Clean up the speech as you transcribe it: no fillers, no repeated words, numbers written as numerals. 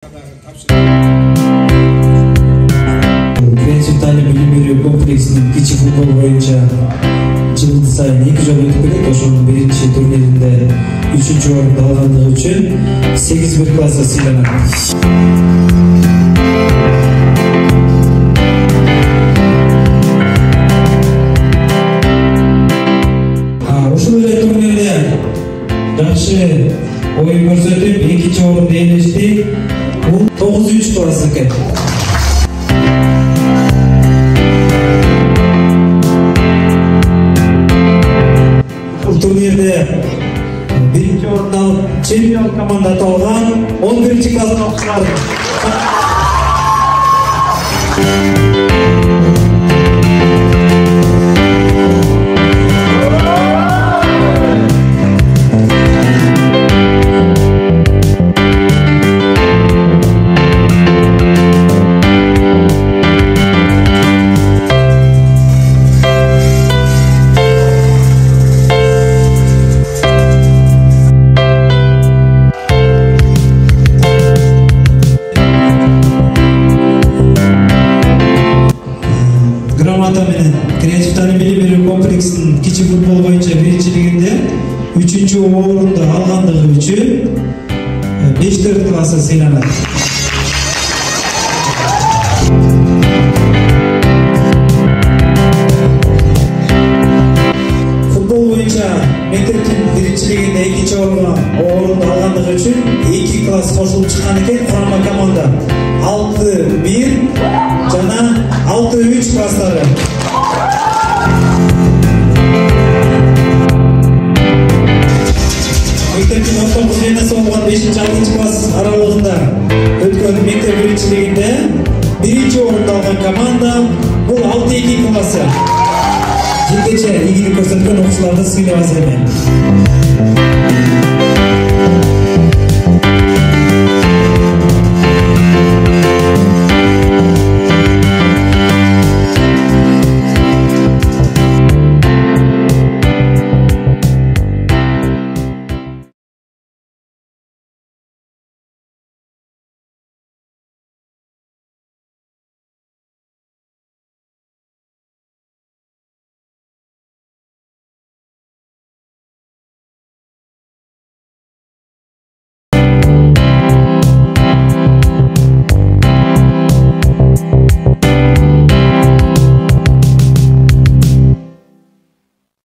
Креатив Таlim Bilim Берүү комплексинин кичи футбол боюнча жылды сайын 2 жолу өтүп келет. Ошонун биринчи турниринде 3-орунду алгандыгы үчүн 8 класса сыйланат. Ушул эле турнирде жакшы оюн көрсөтүп, 2-орунду ээлешти. Бул 9 класс экен. Турнирде birinci orunda çempiyon komanda atılgan 11. klasın okçular. Креатив Таlim Bilim Берүү комплексинин кичи футбол боюнча биринчилигинде 3-орунду алгандыгы үчүн 5 класса сыйланат. Футбол боюнча мектептин биринчилигинде 2-орунду алгандыгы үчүн 2 класс кошулуп чыккан экен. Курама команда 6-1 жана 6-3 класстары. Мектептин ортомуз сменасы болгон 5-6 класс аралыгында өткөн мектеп биринчилигинде 1-орунду алган команда бул 6-2 классы. Жеке игилик көрсөткөн окуучуларды сыйлабыз эми.